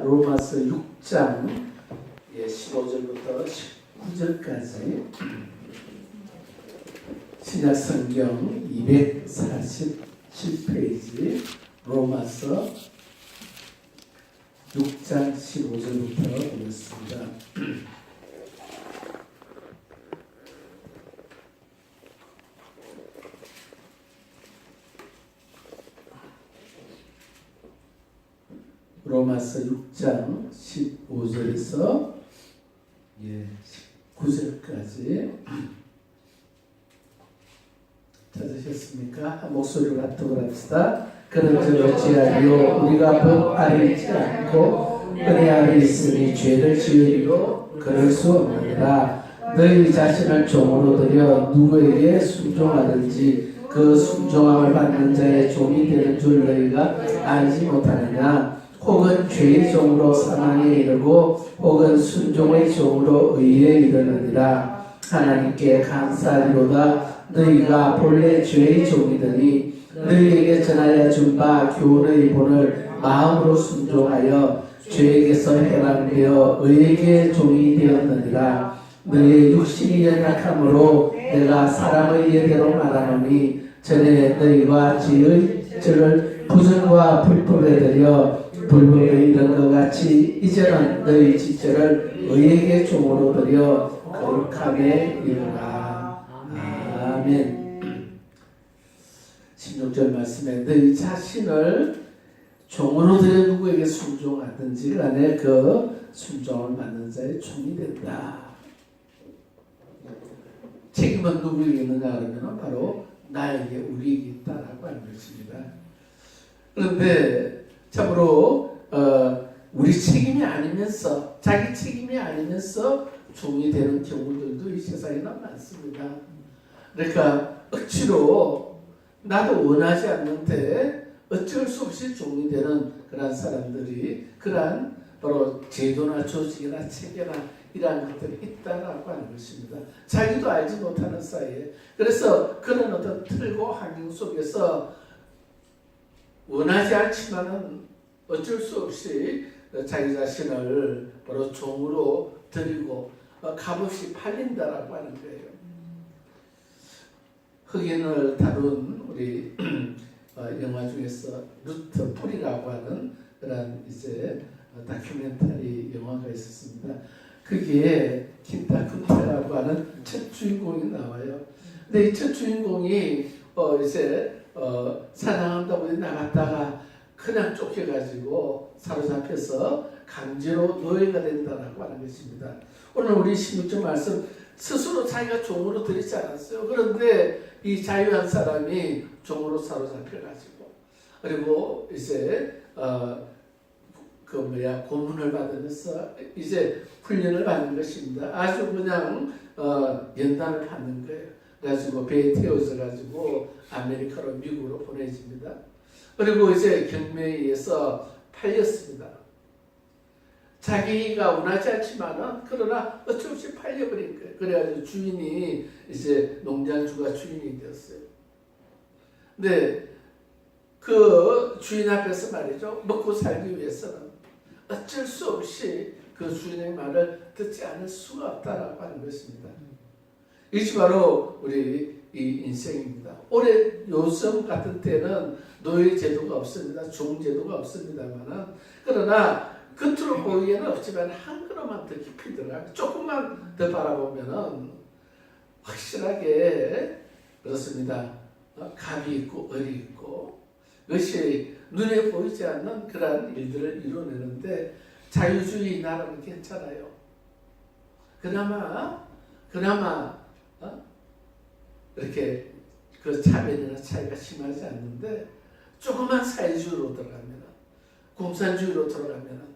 로마서 6장 15절부터 19절까지 신약성경 247페이지 로마서 6장 15절부터 보겠습니다. 로마서 6장 15절에서 19절까지 찾으셨습니까? 목소리로 합독을 합시다. 그런즉 어찌하리요 우리가 법 아래 있지 않고 은혜 아래 있으니 죄를 지으리요 그럴 수 없느니라. 너희 자신을 종으로 들여 누구에게 순종하든지 그 순종함을 받는 자의 종이 되는 줄 너희가 알지 못하느냐. 혹은 죄의 종으로 사망에 이르고 혹은 순종의 종으로 의에 이르느니라. 하나님께 감사하리로다. 너희가 본래 죄의 종이더니 너희에게 전하여 준 바 교훈의 본을 마음으로 순종하여 죄에게서 해방되어 의에게 종이 되었느니라. 너희의 육신이 연약함으로 내가 사람의 예대로 말하노니 전에 너희가 지의 죄를 부정과 불법에 들여 불법에 이른 것 같이 이제는 너희 지체를 의에게 종으로 들여 거룩함에 이르라. 아멘. 16절 말씀에 너희 자신을 종으로 들여 누구에게 순종하든지 간에 그 순종을 받는 자의 종이 된다. 책임은 누구에게 있느냐 그러면 바로 나에게 우리에게 있다라고 하는 것입니다. 그런데 참으로 우리 책임이 아니면서 자기 책임이 아니면서 종이 되는 경우들도 이 세상에는 많습니다. 그러니까 억지로 나도 원하지 않는데 어쩔 수 없이 종이 되는 그런 사람들이 그러한 바로 제도나 조직이나 체계나 이러한 것들이 있다라고 하는 것입니다. 자기도 알지 못하는 사이에 그래서 그런 어떤 틀과 환경 속에서 원하지 않지만은 어쩔 수 없이 자기 자신을 바로 종으로 드리고 값없이 팔린다라고 하는 거예요. 흑인을 다룬 우리 영화 중에서 루트 풀이라고 하는 그런 이제 다큐멘터리 영화가 있었습니다. 거기에 킨타 군테라고 하는 첫 주인공이 나와요. 근데 이 첫 주인공이 이제 사냥한다고 나갔다가 그냥 쫓겨가지고 사로잡혀서 강제로 노예가 된다라고 하는 것입니다. 오늘 우리 16절 말씀 스스로 자기가 종으로 들이지 않았어요. 그런데 이 자유한 사람이 종으로 사로잡혀가지고 그리고 이제 고문을 받으면서 이제 훈련을 받는 것입니다. 아주 그냥 연단을 받는 거예요. 그래가지고 배에 태워져 가지고 아메리카로 미국으로 보내집니다. 그리고 이제 경매에 의해서 팔렸습니다. 자기가 원하지 않지만은 그러나 어쩔 수 없이 팔려버린 거예요. 그래가지고 주인이 이제 농장주가 주인이 되었어요. 근데 그 주인 앞에서 말이죠. 먹고 살기 위해서는 어쩔 수 없이 그 주인의 말을 듣지 않을 수가 없다라고 하는 것입니다. 이것이 바로 우리 이 인생입니다. 올해 요즘 같은 때는 노예 제도가 없습니다. 종 제도가 없습니다만은 그러나 겉으로 보이기에는 없지만 한 걸음만 더 깊이 들어가 조금만 더 바라보면은 확실하게 그렇습니다. 감이 있고 을이 있고 그것이 눈에 보이지 않는 그러한 일들을 이루어내는데 자유주의 나라는 괜찮아요. 그나마 이렇게 그 차별이나 차이가 심하지 않는데 조그만 사회주의로 들어가면 공산주의로 들어가면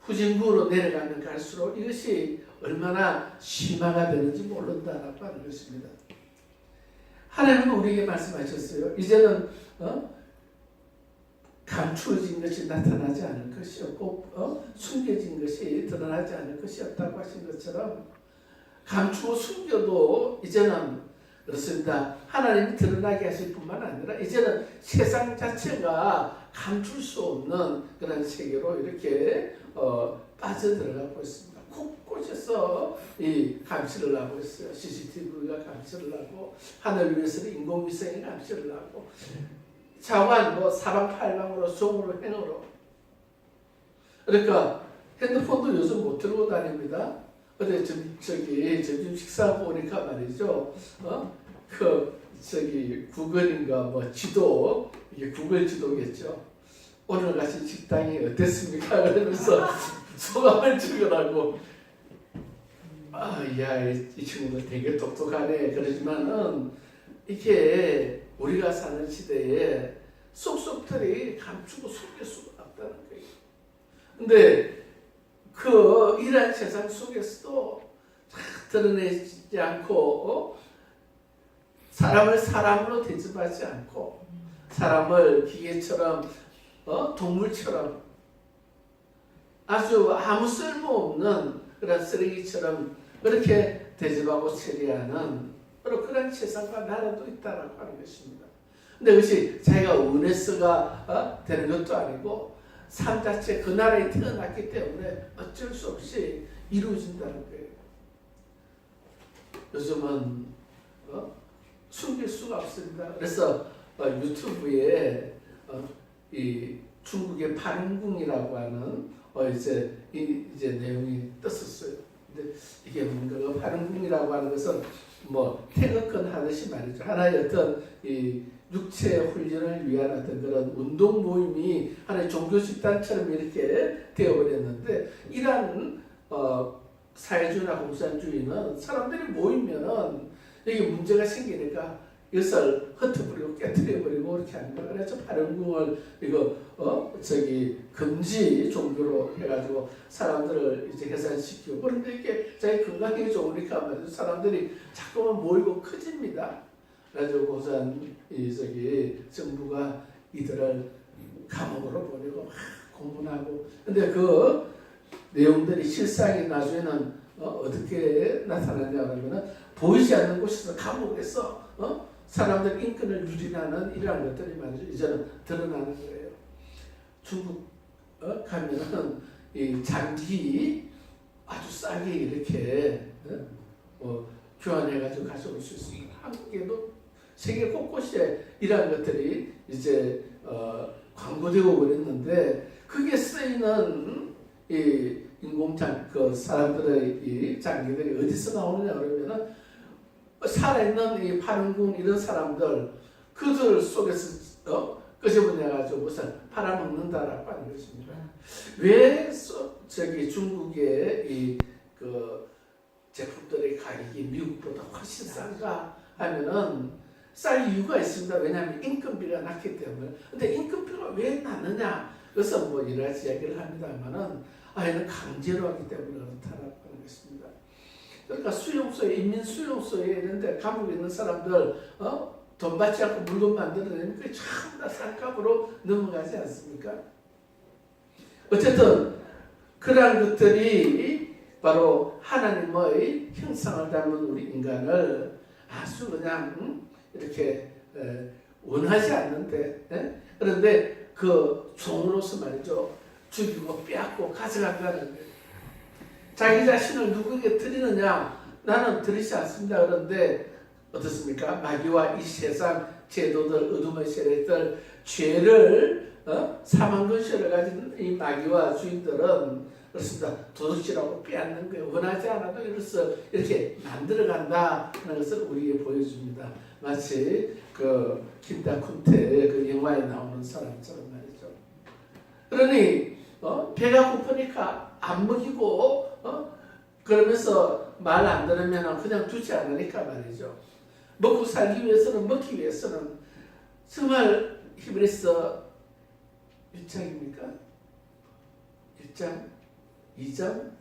후진국으로 내려가면 갈수록 이것이 얼마나 심화가 되는지 모른다라고 하는 것입니다. 하나님은 우리에게 말씀하셨어요. 이제는 감추어진 것이 나타나지 않을 것이 없고 숨겨진 것이 드러나지 않을 것이 없다고 하신 것처럼 감추고 숨겨도 이제는 그렇습니다. 하나님이 드러나게 하실 뿐만 아니라 이제는 세상 자체가 감출 수 없는 그런 세계로 이렇게 빠져 들어가고 있습니다. 곳곳에서 이 감시를 하고 있어요. CCTV가 감시를 하고 하늘 위에서는 인공위성이 감시를 하고 자관 뭐 사방팔방으로 종으로 행으로. 그러니까 핸드폰도 요즘 못 들고 다닙니다. 어제 저기 식사하고 오니까 말이죠. 구글인가 뭐 지도, 이게 구글 지도겠죠. 오늘 가신 식당이 어땠습니까? 그러면서 소감을 적으라고. 이 친구들 되게 똑똑하네. 그러지만은 이게 우리가 사는 시대에 쏙쏙들이 감추고 숨길 수가 없다는 거예요. 근데 이러한 세상 속에서도 드러내지 않고 사람을 사람으로 대접하지 않고 사람을 기계처럼 동물처럼 아주 아무 쓸모없는 그런 쓰레기처럼 그렇게 대접하고 처리하는 바로 그런 세상과 나라도 있다라고 하는 것입니다. 근데 그것이 자기가 은혜서가 되는 것도 아니고 삶 자체 그 나라에 태어났기 때문에 어쩔 수 없이 이루어진다는 거예요. 요즘은 숨길 수가 없습니다. 그래서 유튜브에 이 중국의 파룬궁이라고 하는 이제 내용이 떴었어요. 근데 이게 뭔가 파룬궁이라고 하는 것은 뭐 태극권 하듯이 말이죠. 하나의 어떤 이 육체 훈련을 위한 어떤 그런 운동 모임이 하나의 종교 집단처럼 이렇게 되어버렸는데 이러한 사회주의나 공산주의는 사람들이 모이면은 여기 문제가 생기니까 이것을 흩어버리고 깨뜨려버리고 이렇게 합니다. 그래서 파룬궁을 이거 금지 종교로 해가지고 사람들을 이제 해산시키고 그런데 이게 자기 건강에 좋으니까 말이죠. 사람들이 자꾸만 모이고 커집니다. 그래가지고 고산 정부가 이들을 감옥으로 보내고 막 공문하고 근데 그 내용들이 실상이 나중에는 어떻게 나타나냐 그러면은 보이지 않는 곳에서 감옥에서 사람들 인권을 유린하는 이러한 것들이 말이죠. 이제는 드러나는 거예요. 중국 가면은 이 장기 아주 싸게 이렇게 교환해가지고 가져올 수 있습니다. 한국에도 세계 곳곳에 이러한 것들이 이제 광고되고 그랬는데 그게 쓰이는 이 인공장 사람들의 이 장기들이 어디서 나오느냐 그러면은 살아있는 이 파룬궁 이런 사람들 그들 속에서 끄집어내가지고 우선 팔아먹는다라고 하는 것입니다. 왜 중국의 이 제품들의 가격이 미국보다 훨씬 싼가 하면은 쌀 이유가 있습니다. 왜냐하면 인건비가 낮기 때문에. 근데 인건비가 왜 낮느냐? 그래서 뭐 여러 가지 이야기를 합니다만은 얘는 강제로 하기 때문에 그렇다라고 하는 것입니다. 그러니까 수용소에 인민 수용소에 있는데 감옥에 있는 사람들 돈 받지 않고 물건 만들어내면 그게 전부 다 쌀값으로 넘어가지 않습니까? 어쨌든 그러한 것들이 바로 하나님의 형상을 닮은 우리 인간을 아주 그냥 이렇게 원하지 않는데 그런데 그 종으로서 말이죠. 죽이고 빼앗고 가져간다는 거예요. 자기 자신을 누구에게 드리느냐? 나는 드리지 않습니다. 그런데 어떻습니까? 마귀와 이 세상 제도들, 어둠의 세력들, 죄를 사망 근시를 가진 이 마귀와 주인들은 그렇습니다. 도둑질하고 빼앗는 거예요. 원하지 않아도 이렇게 만들어간다 하는 것을 우리에게 보여줍니다. 마치 김다쿤테 그 영화에 나오는 사람처럼 말이죠. 그러니 배가 고프니까 안 먹이고 그러면서 말 안 들으면 그냥 두지 않으니까 말이죠. 먹고 살기 위해서는 먹기 위해서는 정말 히브리서 1장입니까? 1장 2장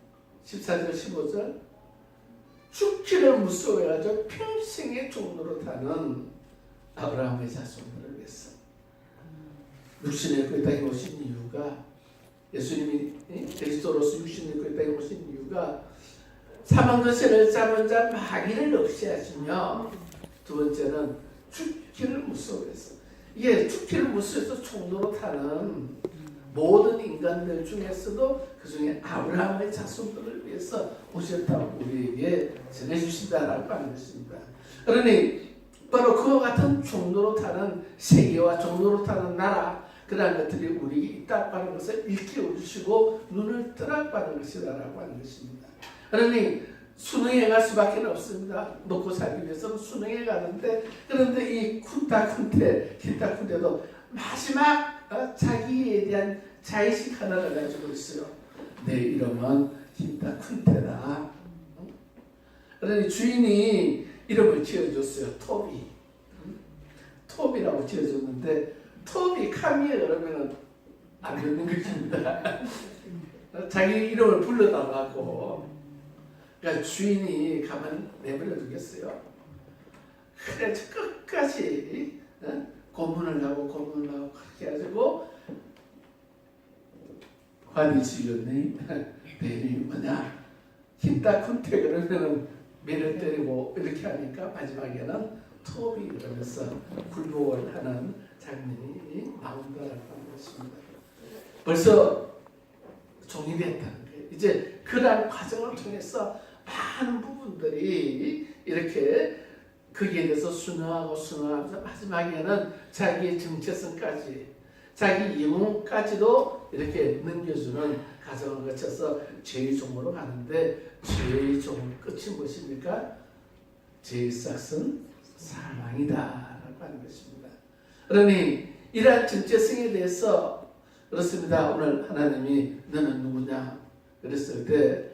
14절 15절 죽기를 무서워해가지고 평생의 종로로 타는 아브라함의 자손들을 위해서 육신의 그 땅에 오신 이유가 예수님이 그리스도로서 육신의 그 땅에 오신 이유가 사망근세를 잡은 자 마귀를 없이 하시며 두 번째는 죽기를 무서워해서 이게 죽기를 무서워해서 종로로 타는 모든 인간들 중에서도 그 중에 아브라함의 자손들을 위해서 오셨다고 우리에게 전해주신다라고 하는 것입니다. 그러니 바로 그와 같은 종로로 타는 세계와 종로로 타는 나라, 그러한 것들이 우리에게 있다고 하는 것을 일깨워 주시고 눈을 뜨라고 하는 것이다라고 하는 것입니다. 그러니 순응해 갈 수밖에 없습니다. 먹고 살기 위해서는 수능에 가는데, 그런데 이 쿤타쿤테, 킨타쿤테도 마지막 자기에 대한 자의식 하나를 가지고 있어요. 내 이름은 킨타쿤테다. 그러니 주인이 이름을 지어줬어요. 토비. 토비라고 지어줬는데, 토비 카미에 그러면 안 듣는 것입니다. 자기 이름을 불러달라고. 그러니까 주인이 가만 내버려 두겠어요. 그래서 끝까지 고문을 하고 그렇게 해가지고 What is your name? 내 이름이 뭐냐? 킨타쿤테 그러면은 매를 때리고 이렇게 하니까 마지막에는 토비 그러면서 굴복을 하는 장면이 나온다라고 하는 것입니다. 벌써 종이 됐다는 거예요. 이제 그러한 과정을 통해서 많은 부분들이 이렇게 거기에 대해서 순응하면서 마지막에는 자기의 정체성까지, 자기 영혼까지도 이렇게 넘겨주는 과정을 거쳐서 제2종으로 가는데, 제2종 끝이 무엇입니까? 제1삭은 사망이다 라고 하는 것입니다. 그러니 이러한 정체성에 대해서 그렇습니다. 오늘 하나님이 너는 누구냐 그랬을 때,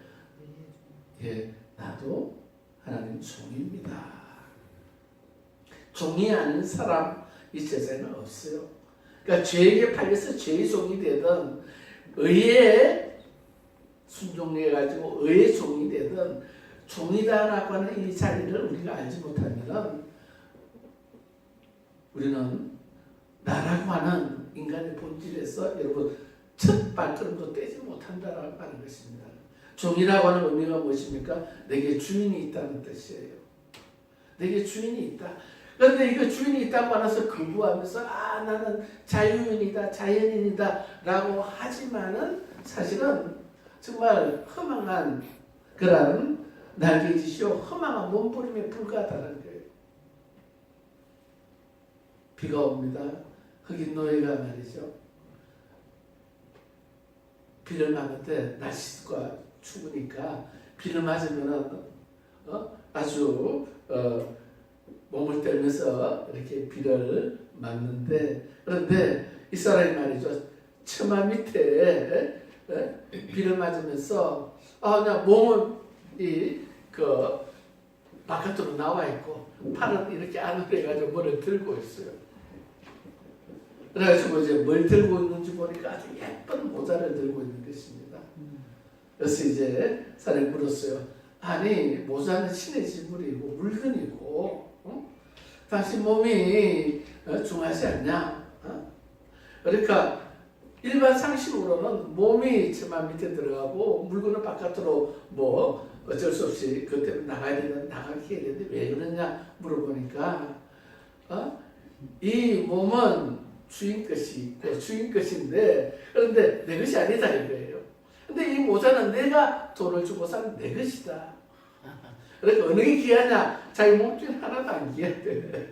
예, 나도 하나님 종입니다. 종이 아닌 사람 이 세상에는 없어요. 그러니까 죄에게 팔려서 죄의 종이 되든, 의에 순종해가지고 의의 종이 되든, 종이다라고 하는 이 자리를 우리가 알지 못하면 우리는 나라고 하는 인간의 본질에서 여러분 첫 발걸음도 떼지 못한다라고 하는 것입니다. 종이라고 하는 의미가 무엇입니까? 내게 주인이 있다는 뜻이에요. 내게 주인이 있다. 그런데 이거 주인이 있다고 하면서 거부하면서 나는 자유인이다, 자연인이다 라고 하지만은 사실은 정말 허망한 그런 날개짓이요, 허망한 몸부림에 불과하다는 거예요. 비가 옵니다. 흑인 노예가 말이죠. 비를 맞는데 날씨가 추우니까 비를 맞으면 아주 몸을 떨면서 이렇게 비를 맞는데, 그런데 이 사람이 말이죠, 처마 밑에 비를 맞으면서 그냥 몸은 그 바깥으로 나와 있고 팔은 이렇게 안으로 해가지고 뭐를 들고 있어요. 그래가지고 이제 뭘 들고 있는지 보니까 아주 예쁜 모자를 들고 있는 것입니다. 그래서 이제 사람이 물었어요. 아니, 모자는 신의 지물이고 물건이고 당신 몸이 중하지 않냐? 그러니까 일반 상식으로는 몸이 처마 밑에 들어가고 물건은 바깥으로 뭐 어쩔 수 없이 그 때문에 나가게 해야 되는데 왜 그러냐 물어보니까 이 몸은 주인 것이 있고 주인 것인데, 그런데 내 것이 아니다 이거예요. 근데 이 모자는 내가 돈을 주고 산 내 것이다. 그러니까 어느 게 귀하냐? 자기 몸뚱이 하나도 안 귀하대.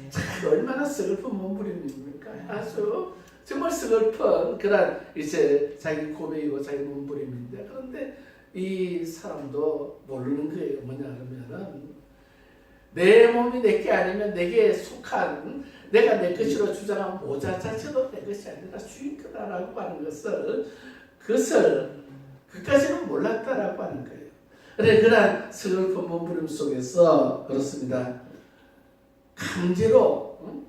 참 얼마나 슬픈 몸부림입니까? 아주 정말 슬픈 그런 이제 자기 고백이고 자기 몸부림인데, 그런데 이 사람도 모르는 거예요. 뭐냐 그러면은 내 몸이 내게 아니면 내게 속한, 내가 내 것으로 주장한 모자 자체도 내 것이 아니라 주인 거다라고 하는 것을, 그까지는 몰랐다라고 하는 거예요. 그래, 그런 슬픈 몸부림 속에서 그렇습니다. 강제로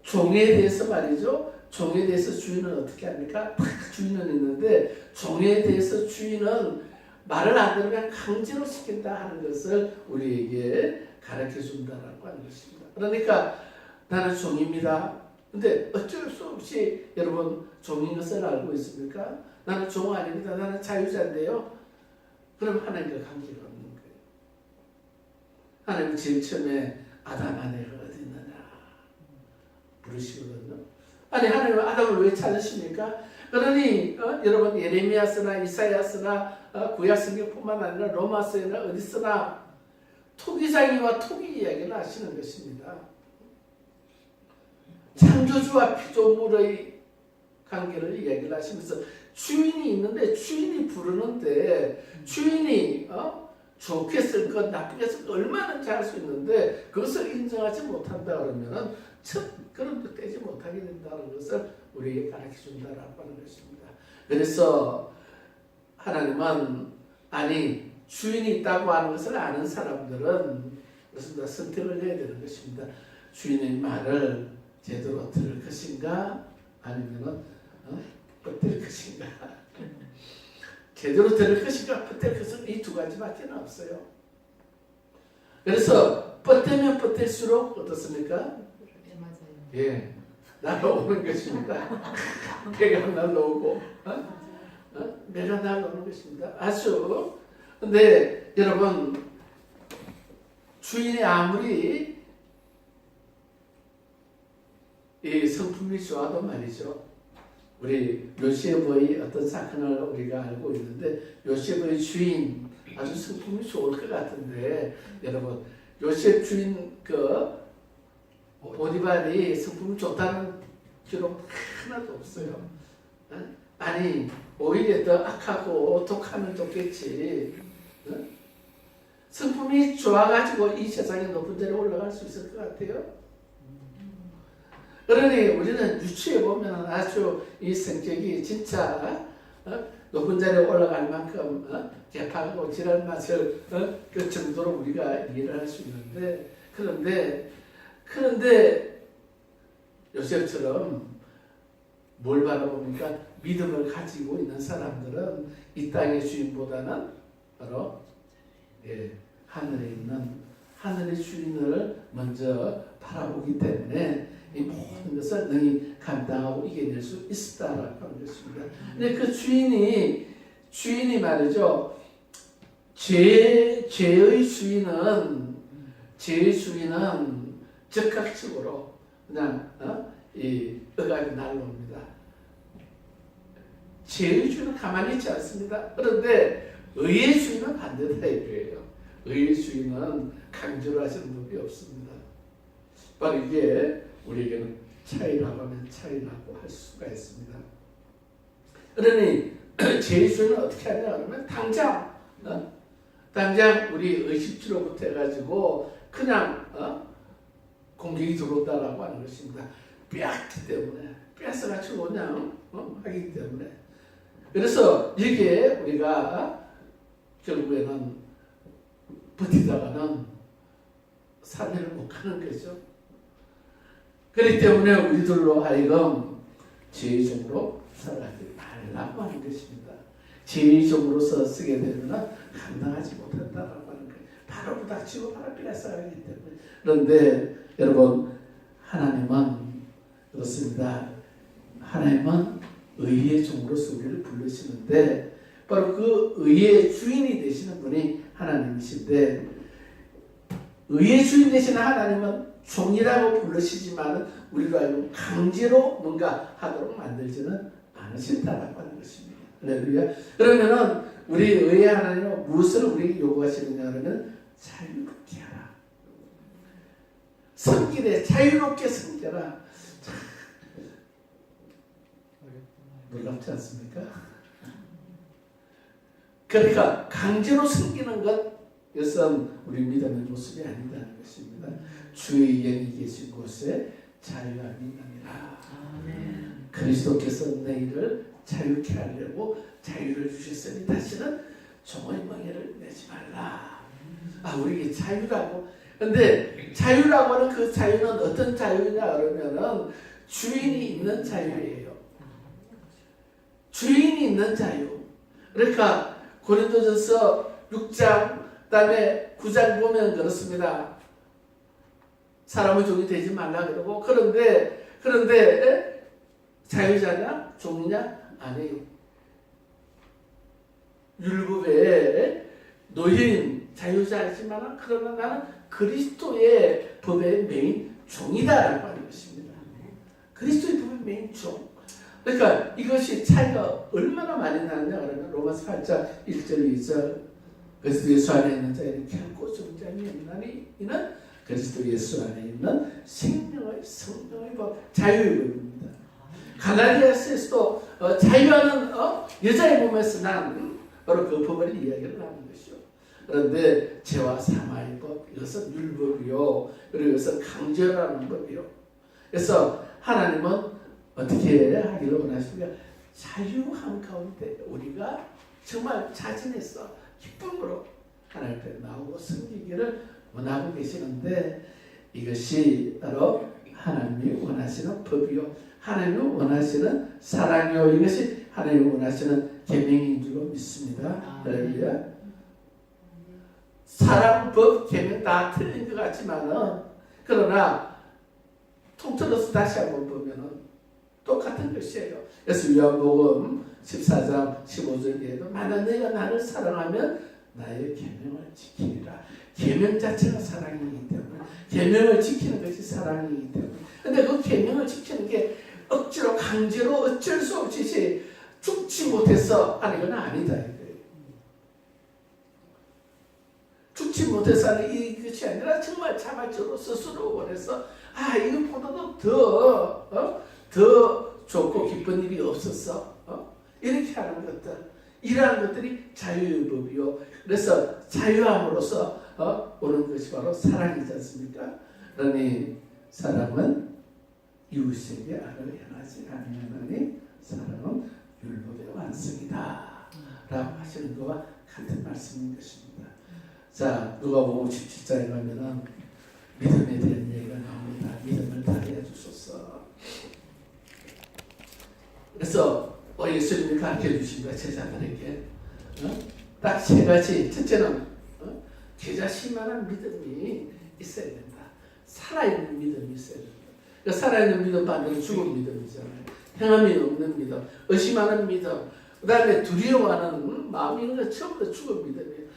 종에 대해서 말이죠. 종에 대해서 주인은 어떻게 합니까? 주인은 있는데 종에 대해서 주인은 말을 안 들으면 강제로 시킨다 하는 것을 우리에게 가르쳐 준다라고 하는 것입니다. 그러니까 나는 종입니다. 근데 어쩔 수 없이 여러분 종인 것을 알고 있습니까? 나는 종 아닙니다. 나는 자유자인데요. 그럼 하나님과 관계가 없는 거예요. 하나님은 제일 처음에 아담 아내가 어디 있느냐 부르시거든요. 아니, 하나님은 아담을 왜 찾으십니까? 그러니 여러분 예레미야서나 이사야서나 구약 성경뿐만 아니라 로마서나 어디서나 토기장이와 토기 이야기를 하시는 것입니다. 창조주와 피조물의 관계를 이야기를 하시면서 주인이 있는데 주인이 부르는데 주인이 좋게 쓸 것 나쁘게 쓸 것 얼마든지 할 수 있는데 그것을 인정하지 못한다 그러면은 첫 걸음도 떼지 못하게 된다는 것을 우리에게 가르쳐 준다라고 하는 것입니다. 그래서 하나님은 아니 주인이 있다고 하는 것을 아는 사람들은 그렇습니다. 선택을 해야 되는 것입니다. 주인의 말을 제대로 들을 것인가 아니면은 뻗을 것인가. 제대로 들을 것인가 뻗을 것은 이 두 가지밖에 없어요. 그래서 뻗으면 뻗을수록 어떻습니까? 네, 맞아요. 예, 날아오는 것입니다. 배가 날아오고 배가 날아오는 것입니다. 아주. 근데 여러분 주인이 아무리 이 성품이 좋아도 말이죠. 우리 요셉의 어떤 사건을 우리가 알고 있는데 요셉의 주인 아주 성품이 좋을 것 같은데 여러분 요셉 주인 보디발이 성품이 좋다는 기록 하나도 없어요. 아니 오히려 더 악하고 독하면 좋겠지. 성품이 좋아가지고 이 세상에 높은 자리에 올라갈 수 있을 것 같아요. 그러니 우리는 유추해 보면 아주 이 성격이 진짜 높은 자리에 올라갈 만큼 개파고 지랄 맛을 그 정도로 우리가 이해를 할 수 있는데 그런데 요셉처럼 뭘 바라봅니까? 믿음을 가지고 있는 사람들은 이 땅의 주인보다는 바로 하늘에 있는 하늘의 주인을 먼저 바라보기 때문에 이 모든 것을 능히 감당하고 이겨낼 수 있다라고 하는 것입니다. 근데 그 주인이 말이죠. 죄의 주인은 즉각적으로 그냥 이 억압이 날라옵니다. 죄의 주인은 가만히 있지 않습니다. 그런데 의의 주인은 반대다 이거예요. 의의 주인은 강조를 하시는 법이 없습니다. 바로 이게 우리에게는 차이라고 하면 차이라고 할 수가 있습니다. 그러니 죄의 주인은 어떻게 하냐 그러면 당장 우리 의식주로부터 해가지고 그냥 공격이 들어온다라고 하는 것입니다. 빼앗기 때문에 뺏어가지고 그냥 하기 때문에 그래서 여기에 우리가 결국에는 버티다가는 사회를 못 가는 거죠. 그렇기 때문에 우리들로 하여금 죄의종으로 살아가지 말라고 하는 것입니다. 죄의종으로서 쓰게 되면 감당하지 못한다라고 하는 거예요. 바로 부닥치고 바로 빼앗아가기 때문에. 그런데 여러분 하나님은 그렇습니다. 하나님은 의의 종으로서 우리를 부르시는데 바로 그 의의 주인이 되시는 분이 하나님이신데 의의 주인 되시는 하나님은 종이라고 부르시지만 우리가 알고 강제로 뭔가 하도록 만들지는 않으신다라고 하는 것입니다. 할렐루야. 그러면은 우리 의의 하나님은 무엇을 우리에게 요구하시느냐 하면 자유롭게 하라. 섬기되 자유롭게 섬겨라. 놀랍지 않습니까? 그러니까 강제로 섬기는 것 이것은 우리 믿음의 모습이 아니라는 것입니다. 주의 영이 계신 곳에 자유함이 있느니라. 그리스도께서 너희를 자유케 하려고 자유를 주셨으니 다시는 종의 멍에를 내지 말라. 우리에게 자유라고. 근데 자유라고 하는 그 자유는 어떤 자유냐 그러면은 주인이 있는 자유예요. 주인이 있는 자유. 그러니까 고린도전서 6장 그다음에 9장 보면 그렇습니다. 사람의 종이 되지 말라 그러고 그런데 자유자냐 종이냐 아니 율법의 노예인 자유자이지만 그러나 나는 그리스도의 법의 메인 종이다라고 하는 것입니다. 그리스도의 법의 메인 종. 그러니까 이것이 차이가 얼마나 많이 나느냐 그러면 로마서 8장 1절 2절 그리스도 예수 안에 있는 자에게 결코 정죄함이 없나니 이는 그리스도 예수 안에 있는 생명의 성령의 법 자유의 법입니다. 갈라디아서에서도 자유하는 여자의 몸에서 난 바로 그 법을 이야기를 하는 것이요. 그런데 죄와 사망의 법 이것은 율법이요. 그리고 이것은 강제라는 법이요. 그래서 하나님은 어떻게 하기를 원하십니까? 자유한 가운데 우리가 정말 자진해서 기쁨으로 하나님 앞에 나오고 섬기기를 원하고 계시는데 이것이 바로 하나님이 원하시는 법이요. 하나님이 원하시는 사랑이요. 이것이 하나님이 원하시는 계명인 줄로 믿습니다. 할렐루야. 사랑, 법, 계명 다 틀린 것 같지만은 그러나 통틀어서 다시 한번 보면은 똑같은 것이에요. 그래서 요한복음 14장 15절에도 만약 너희가 나를 사랑하면 나의 계명을 지키리라. 계명 자체가 사랑이기 때문에 계명을 지키는 것이 사랑이기 때문에 근데 그 계명을 지키는 게 억지로 강제로 어쩔 수 없이 죽지 못해서 하는 건 아니다. 죽지 못해서 하는 이것이 아니라 정말 자발적으로 스스로 원해서 이것보다도 더 좋고 기쁜 일이 없었어. 이렇게 하는 것들. 이러한 것들이 자유의 법이요. 그래서 자유함으로써 오는 것이 바로 사랑이지 않습니까? 그러니 사랑은 이웃에게 악을 행하지 아니하나니 사랑은 율법의 완성이다 라고 하시는 것과 같은 말씀인 것입니다. 자, 누가복음 17장에 가면은 믿음에 대한 얘기가 나옵니다. 믿음을 다해 주소서. 그래서 예수님이 가르쳐 주십니다. 제자들에게 딱 세 가지. 첫째는 제자실만한 믿음이 있어야 된다. 살아있는 믿음이 있어야 된다. 그러니까 살아있는 믿음 반대로 죽은 믿음이잖아요. 행함이 없는 믿음, 의심하는 믿음, 그 다음에 두려워하는 마음이 있는 것 전부 다 죽은 믿음이에요.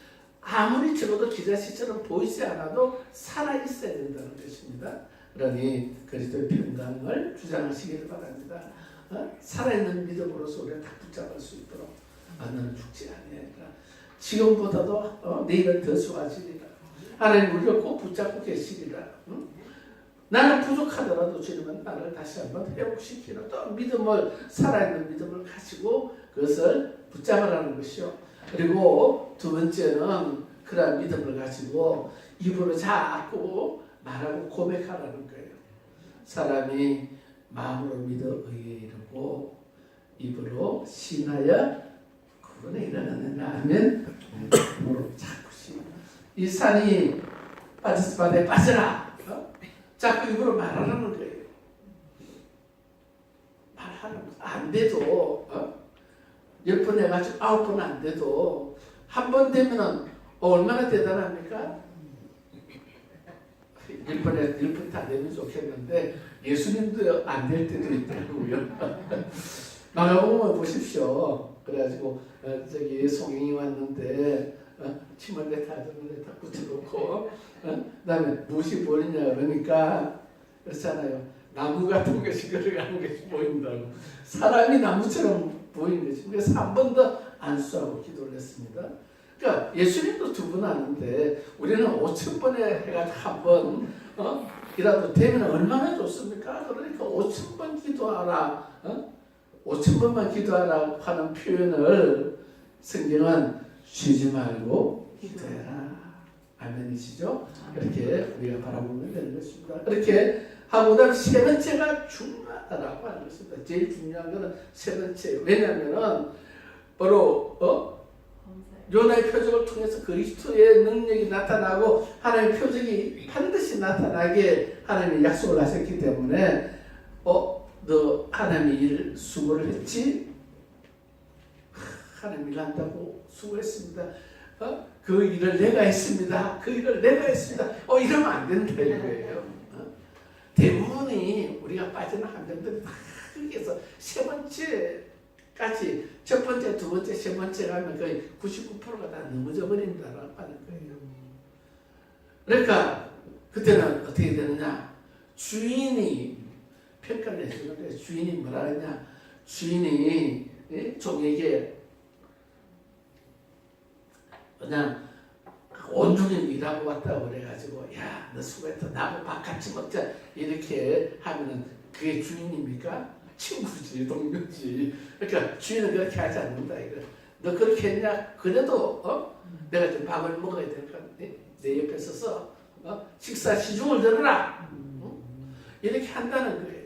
아무리 적어도 기자씨처럼 보이지 않아도 살아있어야 된다는 것입니다. 그러니 그리스도의 평강을 주장하시기를 바랍니다. 살아있는 믿음으로서 우리가 다 붙잡을 수 있도록 너는 죽지 아니하리라. 지금보다도 내일은 더 좋아지리라. 하나님 우리를 꼭 붙잡고 계시리라. 나는 부족하더라도 주님은 나를 다시 한번 회복시키는 또 믿음을 살아있는 믿음을 가지고 그것을 붙잡으라는 것이요. 그리고 두 번째는 그러한 믿음을 가지고 입으로 자꾸 말하고 고백하라는 거예요. 사람이 마음으로 믿어 의에 이르고 입으로 신하여 구원에 이르느니라 하면 입으로 자꾸 신. 이 산이 빠졌을 바다에 빠져라. 자꾸 입으로 말하라는 거예요. 말하는 거. 안 돼도 10번 해가지고 9번 안 돼도 한 번 되면은 얼마나 대단합니까? 1번 다 되면 좋겠는데 예수님도 안 될 때도 있더라고요. 마가복음 보십시오. 그래가지고 저기 송영이 왔는데 침을 내 다듬을 다 붙여놓고 그다음에 무엇이 보이냐 그러니까 그렇잖아요. 나무 같은 것이 걸어가는 것이 보인다고. 사람이 나무처럼 보이는 것이. 그래서 한 번 더 안수하고 기도를 했습니다. 그러니까 예수님도 2번 하는데 우리는 5,000번에 해가지고 한 번 이라도 되면 얼마나 좋습니까? 그러니까 5,000번 기도하라. 5,000번만 기도하라 하는 표현을 성경은 쉬지 말고 기도해라. 아멘이시죠? 그렇게 우리가 바라보면 되는 것입니다. 그렇게 하고 그다음 세 번째가 중요하다라고 하는 것입니다. 제일 중요한 것은 세 번째. 왜냐하면은 바로 요나의 표적을 통해서 그리스도의 능력이 나타나고 하나님의 표적이 반드시 나타나게 하나님이 약속을 하셨기 때문에 너 하나님이 일 수고를 했지? 하나님이 한다고 수고했습니다. 그 일을 내가 했습니다. 그 일을 내가 했습니다. 이러면 안 된다 이거예요. 대부분이 우리가 빠지는 함정들이 다 거기에서 세 번째까지 첫 번째, 두 번째, 세 번째 가면 거의 99%가 다 넘어져 버린다라고 하는 거예요. 그러니까 그때는 어떻게 되느냐? 주인이 평가를 해주는데 주인이 뭐라 하냐? 주인이 종에게 그냥 온종일 일하고 왔다고 그래가지고 야, 너 수고했다. 나하고 밥 같이 먹자. 이렇게 하면은 그게 주인입니까? 친구지, 동료지. 그러니까 주인은 그렇게 하지 않는다 이거. 너 그렇게 했냐? 그래도 내가 좀 밥을 먹어야 될 것 같네. 내 옆에 서서 식사 시중을 들어라. 이렇게 한다는 거예요.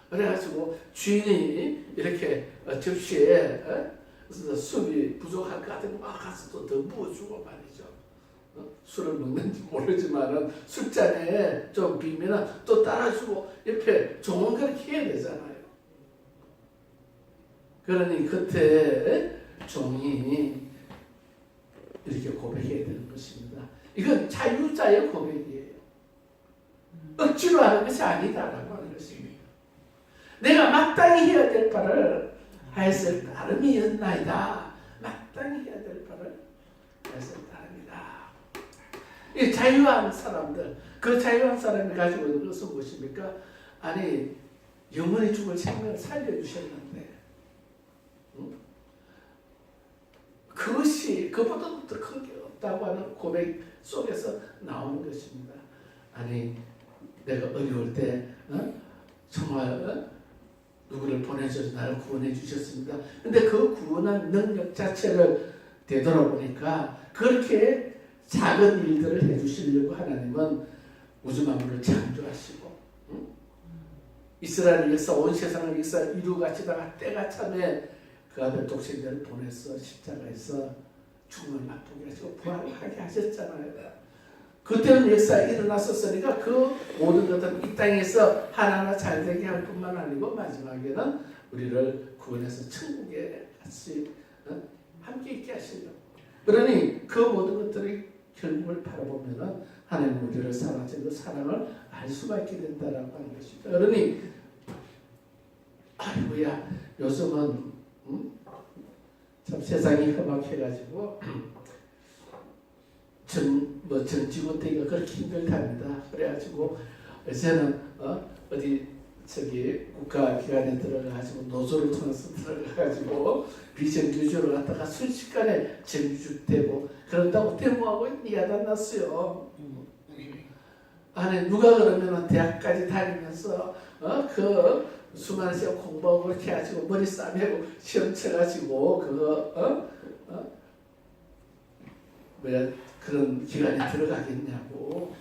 그래가지고 주인이 이렇게 접시에 술이 부족할 것 같으면 가서 또 더 부어주고 말이죠. 술을 먹는지 모르지만은 술잔에 좀 비면은 또 따라주고 옆에 종은 그렇게 해야 되잖아요. 그러니 그때 종이 이렇게 고백해야 되는 것입니다. 이건 자유자의 고백이에요. 억지로 하는 것이 아니다라고 하는 것입니다. 내가 마땅히 해야 될 바를 하였을 따름이었나이다. 마땅히 해야 될 바를 하였을 따름이다. 이 자유한 사람들, 그 자유한 사람이 가지고 있는 것은 무엇입니까? 아니, 영원히 죽을 생명을 살려주셨는데 그것이 그보다도 더 큰 게 없다고 하는 고백 속에서 나오는 것입니다. 아니, 내가 어려울 때 정말 누구를 보내셔서 나를 구원해 주셨습니다. 근데 그 구원한 능력 자체를 되돌아보니까 그렇게 작은 일들을 해주시려고 하나님은 우주 만물을 창조하시고 이스라엘 역사, 온 세상을 역사 이루가시다가 때가 참에 그 아들 독생자를 보내서 십자가에서 죽음을 맛보게 하시고 부활하게 하셨잖아요. 그때는 역사에 일어났었으니까 그 모든 것들은 이 땅에서 하나하나 잘되게 할 뿐만 아니고 마지막에는 우리를 구원해서 천국에 같이 함께 있게 하시려고. 그러니 그 모든 것들이 결국을 바라보면 하나님 우리를 사랑하시는 그 사랑을 알 수가 있게 된다라고 하는 것입니다. 그러니 아이고야 요즘은 참 세상이 험악해가지고 정치구태기가 그렇게 힘들답니다. 그래가지고 저는 어디 저기 국가기관에 들어가가지고 노조를 통해서 들어가가지고 비정규직으로 갔다가 순식간에 정규직되고 그런다고 데모하고 야단 났어요. 아니 누가 그러면은 대학까지 다니면서 그 수많은 시간 공부하고 그렇게 해가지고 머리 싸매고 시험 쳐가지고 그거 뭐야 그런 기관에 들어가겠냐고.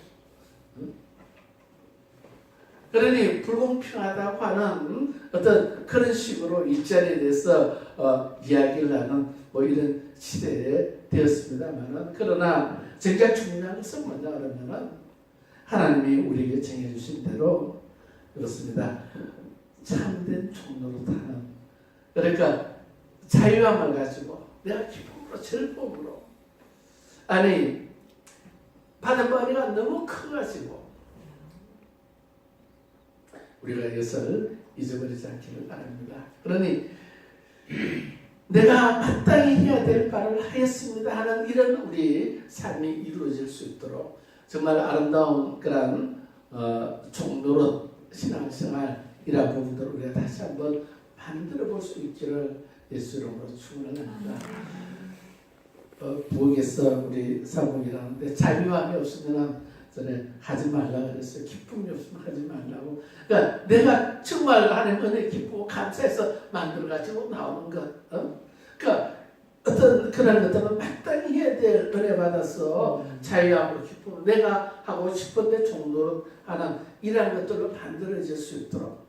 그러니 불공평하다고 하는 어떤 그런 식으로 일자리에 대해서 이야기를 하는 뭐 이런 시대에 되었습니다만은 그러나 정작 중요한 것은 뭐냐 그러면은 하나님이 우리에게 정해주신 대로 그렇습니다. 참된 종노릇하는 그러니까 자유함을 가지고 내가 기쁨으로 즐거움으로 아니 받은 바리가 너무 커가지고 우리가 이것을 잊어버리지 않기를 바랍니다. 그러니 내가 마땅히 해야 될 바를 하였습니다 하는 이런 우리 삶이 이루어질 수 있도록 정말 아름다운 그런 종노릇 신앙생활이라는 부분들을 우리가 다시 한번 만들어 볼 수 있기를 예수 이름으로 축원합니다. 부엌에서 우리 사모님이라는데 자유함이 없으면 전에 하지 말라 그랬어요. 기쁨이 없으면 하지 말라고. 그러니까 내가 정말 하나님 은혜 기쁘고 감사해서 만들어가지고 나오는 것. 그러니까 어떤 그런 것들은 마땅히 해야 될 은혜 받아서 자유함으로 기쁨으로 내가 하고 싶은데 종로로 하는 이러한 것들로 만들어질 수 있도록.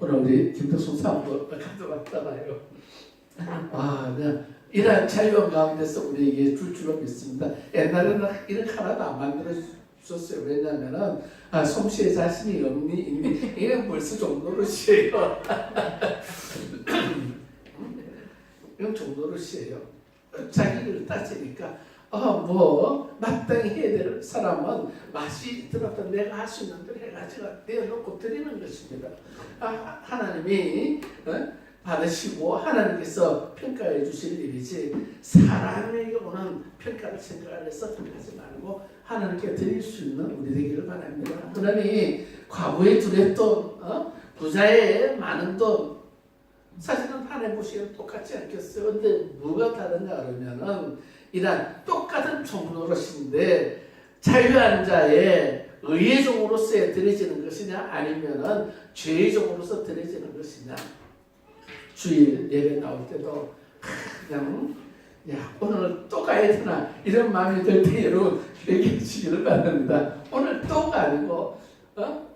오늘 우리 김덕순 사모 가져왔잖아요. 그냥 이러한 자유함 가운데서 우리에게 줄 줄로 믿습니다. 옛날에는 이런 하나도 안 만들어줬어요. 왜냐하면 솜씨의 자신이 없니 이게 벌써 종노릇이에요. 이건 종노릇이에요. 자기를 따지니까 뭐 마땅히 해야 될 사람은 맛이 들었던 내가 할 수 있는 대로 해가지고 내어놓고 드리는 것입니다. 하나님이 받으시고 하나님께서 평가해 주실 일이지 사람에게 오는 평가를 생각해서 하지 말고 하나님께 드릴 수 있는 우리 되기를 바랍니다. 그러니 과부에 두렸던 부자의 많은 돈 사실은 하나님 보시기에는 똑같지 않겠어요. 근데 뭐가 다르냐 그러면은 이런 똑같은 종노릇인데 자유한 자의 의의 종으로서 드려지는 것이냐 아니면은 죄의 종으로서 드려지는 것이냐. 주일 예배 나올 때도 그냥 야 오늘 또 가야 되나 이런 마음이 들 때 여러분 얘기해 주시기를 바랍니다. 오늘 또가 아니고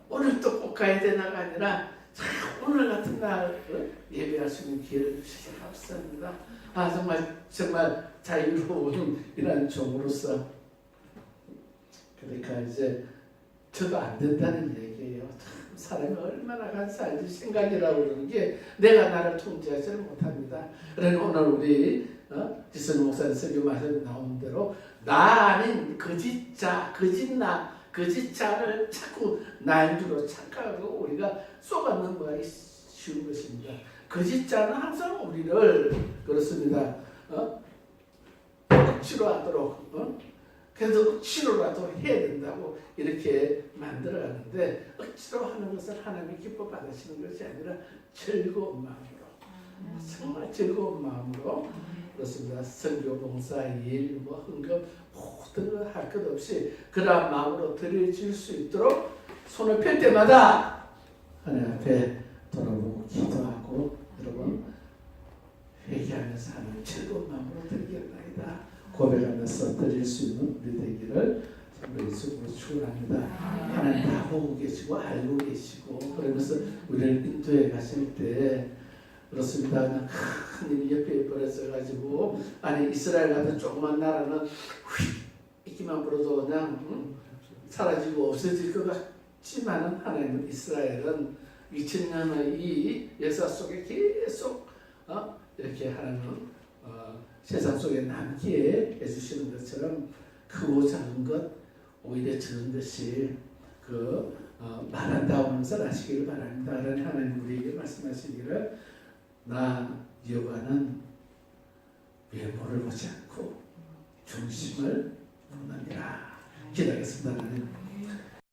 오늘 또 꼭 가야 되나가 아니라 오늘 같은 날 예배할 수 있는 기회를 주셔서 감사합니다. 정말 자유로운 이런 종으로서 그러니까 이제 저도 안 된다는 얘기예요. 참 사람이 얼마나 간사한지 생각이라고 그러는 게 내가 나를 통제하지를 못합니다. 그러니 오늘 우리 지선 목사님 설교 말씀 나온 대로 나 아닌 거짓자, 거짓자를 자꾸 나인 줄로 착각하고 우리가 쏘가는 거야 쉬운 것입니다. 거짓자는 항상 우리를 그렇습니다. 억지로 하도록 그래서 억지로라도 해야 된다고 이렇게 만들어가는데 억지로 하는 것을 하나님이 기뻐 받으시는 것이 아니라 즐거운 마음으로 정말 즐거운 마음으로 그렇습니다. 선교, 봉사, 일, 헌금 모든 걸 할 것 없이 그러한 마음으로 드려질 수 있도록 손을 펼 때마다 하나님 앞에 돌아보고 기도하고 여러분 회개하면서 하는 즐거운 마음으로 드리겠나이다 고백하면서 드릴 수 있는 우리 되기를 우리 예수님으로 축원합니다. 하나님 다 보고 계시고 알고 계시고 그러면서 우리를 인도해 가실 때 그렇습니다. 그냥 큰 일이 옆에 벌어져가지고 아니 이스라엘 같은 조그만 나라는 휙 있기만 불어도 그냥 사라지고 없어질 것 같지만은 하나님은 이스라엘은 2000년의 이 역사 속에 계속 이렇게 하나님은 세상 속에 남게 해주시는 것처럼 크고 작은 것 오히려 적은 것이 말한다고 하는 것을 아시기를 바랍니다. 하나님 우리에게 말씀하시기를 나 여호와는 외모를 보지 않고 중심을 보느니라. 기도하겠습니다. 하나님.